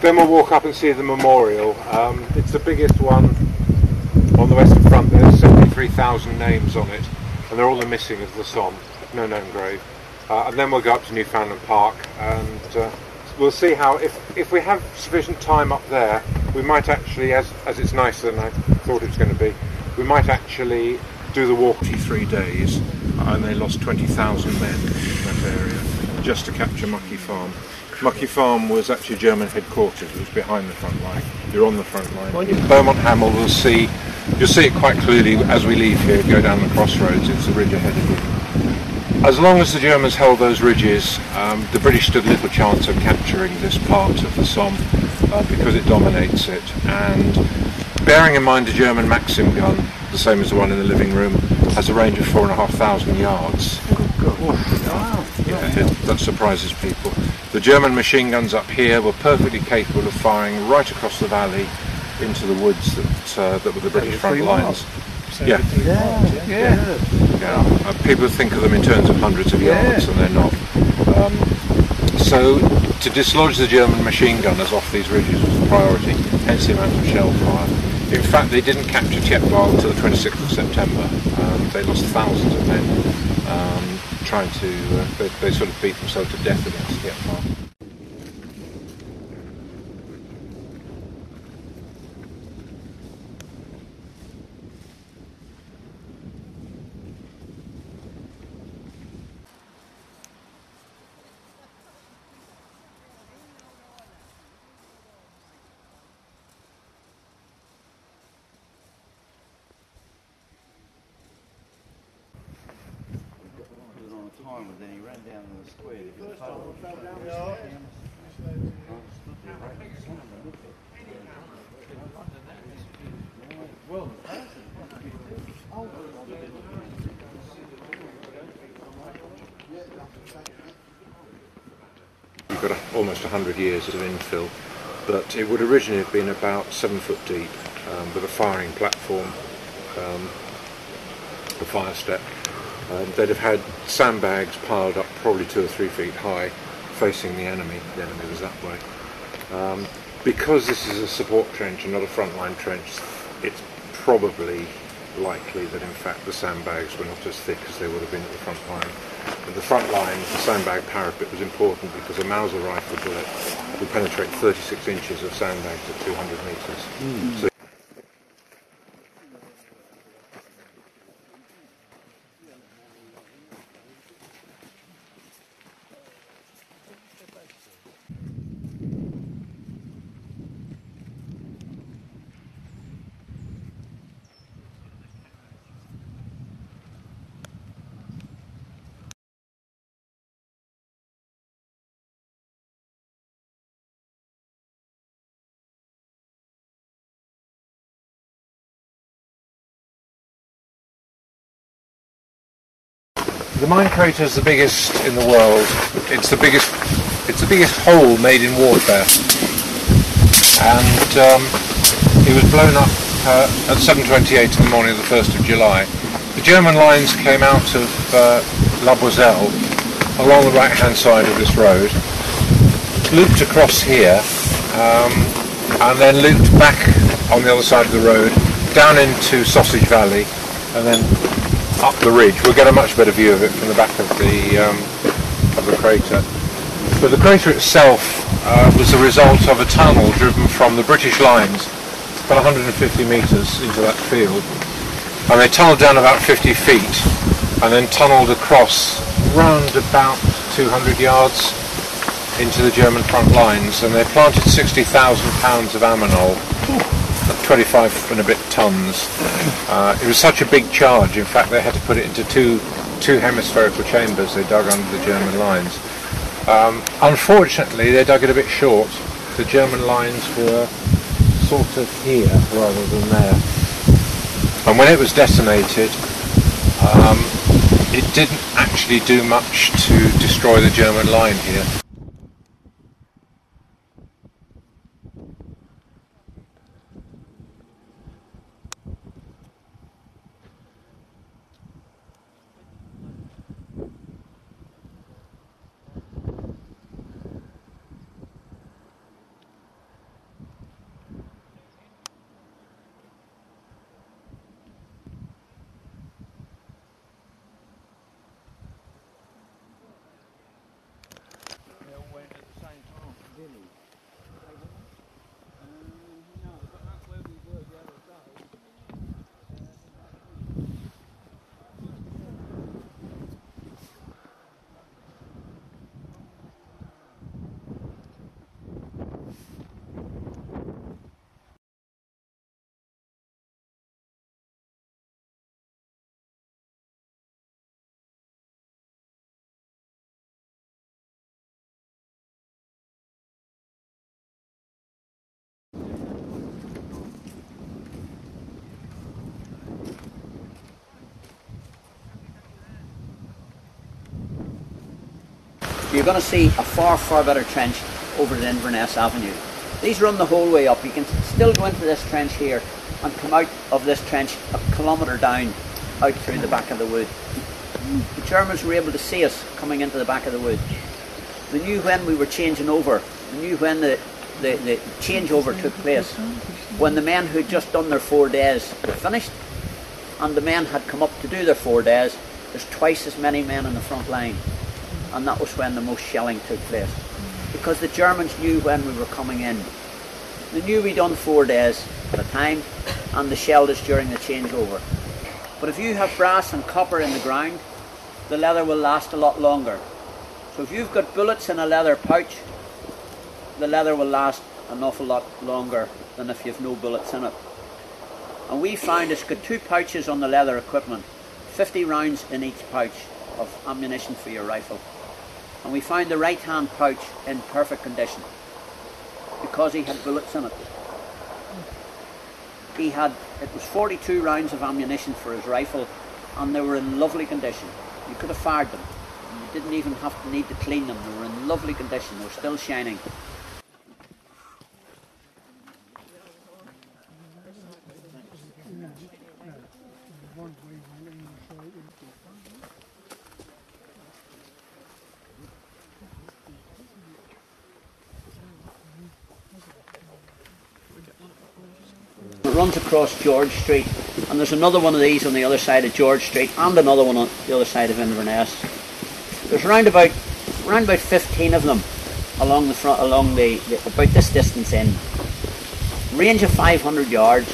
Then we'll walk up and see the memorial. It's the biggest one on the western front. There's 73,000 names on it, and they're all the missing of the Somme, no known grave. And then we'll go up to Newfoundland Park, and we'll see how, if we have sufficient time up there, we might actually, as it's nicer than I thought it was going to be, we might actually do the walk 3 days, and they lost 20,000 men in that area just to capture Mucky Farm. Mucky Farm was actually German headquarters. It was behind the front line. You're on the front line. Beaumont Hamel, you'll see it quite clearly as we leave here, go down the crossroads. It's the ridge ahead of you. As long as the Germans held those ridges, the British stood little chance of capturing this part of the Somme because it dominates it. And bearing in mind the German Maxim gun, the same as the one in the living room, has a range of 4,500 yards. Yeah, that surprises people. The German machine guns up here were perfectly capable of firing right across the valley into the woods that were the British front lines. Yeah. People think of them in terms of hundreds of yards, and they're not. So to dislodge the German machine gunners off these ridges was a priority, hence the amount of shell fire. In fact, they didn't capture Thiepval until the 26th of September. They lost thousands of men trying to, they sort of beat themselves to death against Thiepval. But then he ran down in the square to get You've got almost 100 years of infill, but it would originally have been about 7 foot deep with a firing platform, a fire step. They'd have had sandbags piled up probably 2 or 3 feet high facing the enemy. The enemy was that way. Because this is a support trench and not a frontline trench, it's probably likely that in fact the sandbags were not as thick as they would have been at the front line. At the front line, the sandbag parapet was important because a Mauser rifle bullet would penetrate 36 inches of sandbags at 200 metres. So the mine crater is the biggest in the world. It's the biggest hole made in warfare, and it was blown up at 7:28 in the morning of the 1st of July. The German lines came out of La Boiselle along the right-hand side of this road, looped across here, and then looped back on the other side of the road down into Sausage Valley, and then up the ridge. We'll get a much better view of it from the back of the crater. But the crater itself was the result of a tunnel driven from the British lines about 150 metres into that field, and they tunnelled down about 50 feet and then tunnelled across round about 200 yards into the German front lines, and they planted 60,000 pounds of ammonol, 25 and a bit tons. It was such a big charge, in fact they had to put it into two hemispherical chambers they dug under the German lines. Unfortunately they dug it a bit short. The German lines were sort of here rather than there, and when it was detonated it didn't actually do much to destroy the German line here. you're going to see a far, far better trench over the Inverness Avenue. These run the whole way up. You can still go into this trench here and come out of this trench a kilometre down, out through the back of the wood. The Germans were able to see us coming into the back of the wood. They knew when we were changing over. They knew when the changeover took place. When the men who'd just done their 4 days were finished, and the men had come up to do their 4 days, there's twice as many men in the front line. And that was when the most shelling took place. Because the Germans knew when we were coming in. They knew we'd done 4 days at a time, and they shelled us during the changeover. But if you have brass and copper in the ground, the leather will last a lot longer. So if you've got bullets in a leather pouch, the leather will last an awful lot longer than if you've no bullets in it. And we found it's got 2 pouches on the leather equipment, 50 rounds in each pouch of ammunition for your rifle. And we found the right hand pouch in perfect condition because he had bullets in it. It was 42 rounds of ammunition for his rifle, and they were in lovely condition. You could have fired them. You didn't even need to clean them. They were in lovely condition. They were still shining. It runs across George Street, and there's another one of these on the other side of George Street, and another one on the other side of Inverness. There's around about 15 of them along the front, about this distance in. Range of 500 yards.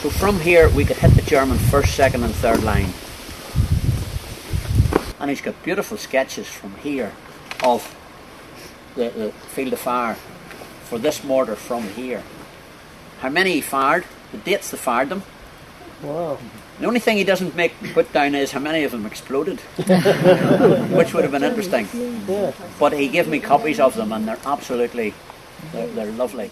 So from here we could hit the German 1st, 2nd and 3rd line. And he's got beautiful sketches from here of the field of fire for this mortar from here. How many he fired, the dates they fired them. Wow. The only thing he doesn't put down is how many of them exploded, which would have been interesting. Yeah. But he gave me copies of them, and they're absolutely, they're lovely.